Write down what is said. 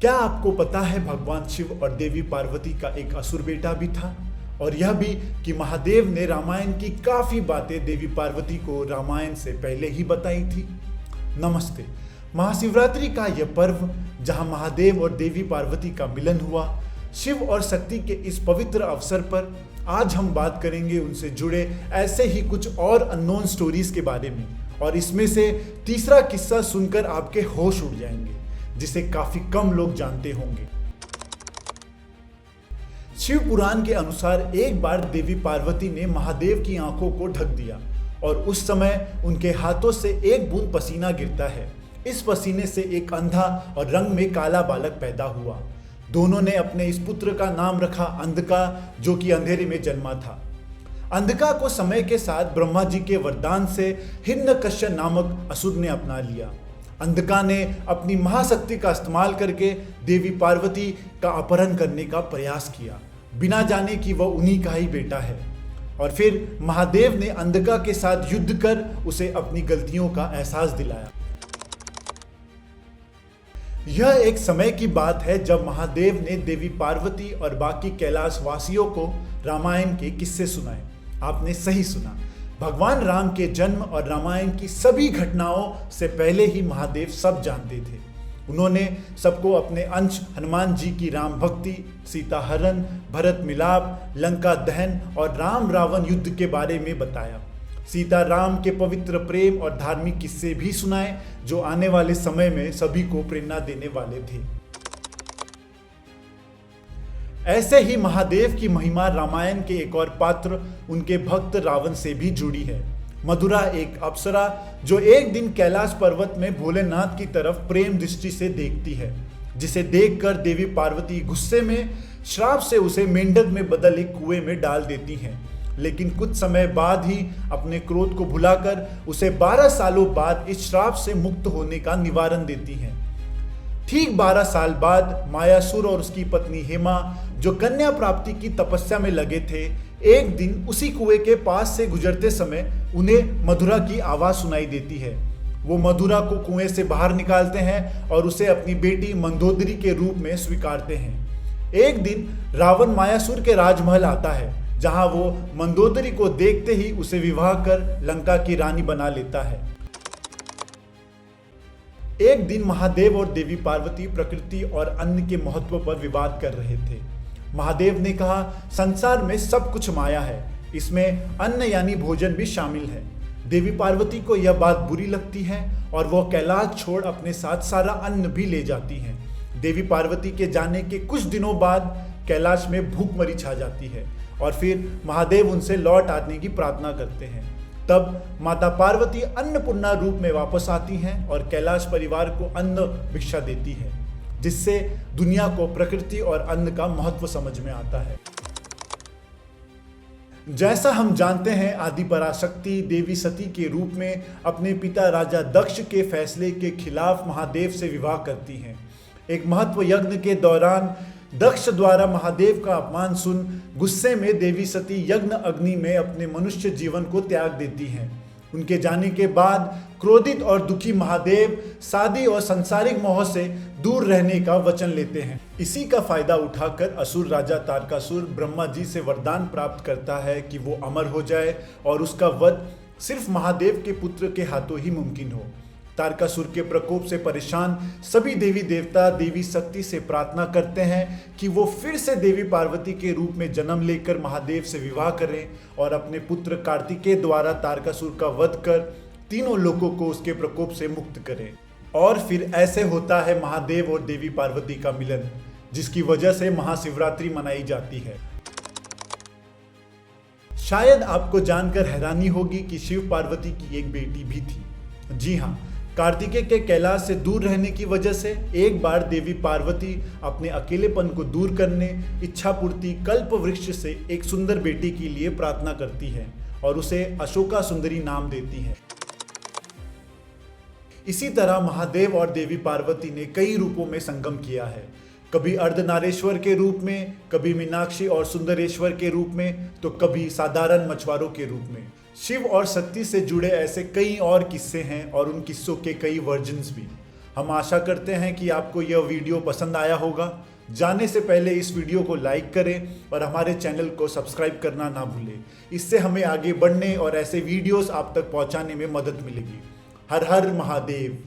क्या आपको पता है भगवान शिव और देवी पार्वती का एक असुर बेटा भी था? और यह भी कि महादेव ने रामायण की काफ़ी बातें देवी पार्वती को रामायण से पहले ही बताई थी। नमस्ते। महाशिवरात्रि का यह पर्व जहां महादेव और देवी पार्वती का मिलन हुआ, शिव और शक्ति के इस पवित्र अवसर पर आज हम बात करेंगे उनसे जुड़े ऐसे ही कुछ और अननोन स्टोरीज के बारे में। और इसमें से तीसरा किस्सा सुनकर आपके होश उड़ जाएंगे, जिसे काफी कम लोग जानते होंगे। शिव पुराण के अनुसार एक बार देवी पार्वती ने महादेव की आंखों को ढक दिया और उस समय उनके हाथों से एक बूंद पसीना गिरता है। इस पसीने से एक अंधा और रंग में काला बालक पैदा हुआ। दोनों ने अपने इस पुत्र का नाम रखा अंधका, जो कि अंधेरे में जन्मा था। अंधका को समय के साथ ब्रह्मा जी के वरदान से हिरण्यकश्यप नामक असुर ने अपना लिया। अंधका ने अपनी महाशक्ति का इस्तेमाल करके देवी पार्वती का अपहरण करने का प्रयास किया, बिना जाने कि वह उन्हीं का ही बेटा है। और फिर महादेव ने अंधका के साथ युद्ध कर उसे अपनी गलतियों का एहसास दिलाया। यह एक समय की बात है जब महादेव ने देवी पार्वती और बाकी कैलाश वासियों को रामायण के किस्से सुनाए। आपने सही सुना, भगवान राम के जन्म और रामायण की सभी घटनाओं से पहले ही महादेव सब जानते थे। उन्होंने सबको अपने अंश हनुमान जी की राम भक्ति, सीता हरण, भरत मिलाप, लंका दहन और राम रावण युद्ध के बारे में बताया। सीता राम के पवित्र प्रेम और धार्मिक किस्से भी सुनाए, जो आने वाले समय में सभी को प्रेरणा देने वाले थे। ऐसे ही महादेव की महिमा रामायण के एक और पात्र उनके भक्त रावण से भी जुड़ी है। मधुरा एक अप्सरा जो एक दिन कैलाश पर्वत में भोलेनाथ की तरफ प्रेम दृष्टि से देखती है, जिसे देखकर देवी पार्वती गुस्से में श्राप से उसे मेंढक में बदल एक कुएं में डाल देती हैं। लेकिन कुछ समय बाद ही अपने क्रोध को भुलाकर उसे 12 सालों बाद इस श्राप से मुक्त होने का निवारण देती हैं। ठीक 12 साल बाद मायासुर और उसकी पत्नी हेमा, जो कन्या प्राप्ति की तपस्या में लगे थे, एक दिन उसी कुएं के पास से गुजरते समय उन्हें मधुरा की आवाज सुनाई देती है। वो मधुरा को कुएं से बाहर निकालते हैं और उसे अपनी बेटी मंदोदरी के रूप में स्वीकारते हैं। एक दिन रावण मायासुर के राजमहल आता है, जहां वो मंदोदरी को देखते ही उसे विवाह कर लंका की रानी बना लेता है। एक दिन महादेव और देवी पार्वती प्रकृति और अन्न के महत्व पर विवाद कर रहे थे। महादेव ने कहा, संसार में सब कुछ माया है, इसमें अन्न यानी भोजन भी शामिल है। देवी पार्वती को यह बात बुरी लगती है और वह कैलाश छोड़ अपने साथ सारा अन्न भी ले जाती हैं। देवी पार्वती के जाने के कुछ दिनों बाद कैलाश में भूखमरी छा जाती है और फिर महादेव उनसे लौट आने की प्रार्थना करते हैं। तब माता पार्वती अन्नपूर्णा रूप में वापस आती हैं और कैलाश परिवार को अन्न भिक्षा देती है, जिससे दुनिया को प्रकृति और अन्न का महत्व समझ में आता है। जैसा हम जानते हैं, आदि पराशक्ति देवी सती के रूप में अपने पिता राजा दक्ष के फैसले के खिलाफ महादेव से विवाह करती हैं। एक महत्व यज्ञ के दौरान दक्ष द्वारा महादेव का अपमान सुन गुस्से में देवी सती यज्ञ अग्नि में अपने मनुष्य जीवन को त्याग देती हैं। उनके जाने के बाद क्रोधित और दुखी महादेव शादी और सांसारिक मोह से दूर रहने का वचन लेते हैं। इसी का फायदा उठाकर असुर राजा तारकासुर ब्रह्मा जी से वरदान प्राप्त करता है कि वो अमर हो जाए और उसका वध सिर्फ महादेव के पुत्र के हाथों ही मुमकिन हो। तारकासुर के प्रकोप से परेशान सभी देवी देवता देवी शक्ति से प्रार्थना करते हैं कि वो फिर से देवी पार्वती के रूप में जन्म लेकर महादेव से विवाह करें और अपने पुत्र कार्तिकेय द्वारा तारकासुर का वध कर तीनों लोगों को उसके प्रकोप से मुक्त करें। और फिर ऐसे होता है महादेव और देवी पार्वती का मिलन, जिसकी वजह से महाशिवरात्रि मनाई जाती है। शायद आपको जानकर हैरानी होगी कि शिव पार्वती की एक बेटी भी थी। जी हाँ, कार्तिकेय के कैलाश से दूर रहने की वजह से एक बार देवी पार्वती अपने अकेलेपन को दूर करने इच्छा पूर्ति कल्प वृक्ष से एक सुंदर बेटी के लिए प्रार्थना करती है और उसे अशोका सुंदरी नाम देती है। इसी तरह महादेव और देवी पार्वती ने कई रूपों में संगम किया है, कभी अर्धनारेश्वर के रूप में, कभी मीनाक्षी और सुंदरेश्वर के रूप में, तो कभी साधारण मछुआरों के रूप में। शिव और शक्ति से जुड़े ऐसे कई और किस्से हैं और उन किस्सों के कई वर्जन्स भी। हम आशा करते हैं कि आपको यह वीडियो पसंद आया होगा। जाने से पहले इस वीडियो को लाइक करें और हमारे चैनल को सब्सक्राइब करना ना भूलें। इससे हमें आगे बढ़ने और ऐसे वीडियोस आप तक पहुंचाने में मदद मिलेगी। हर हर महादेव।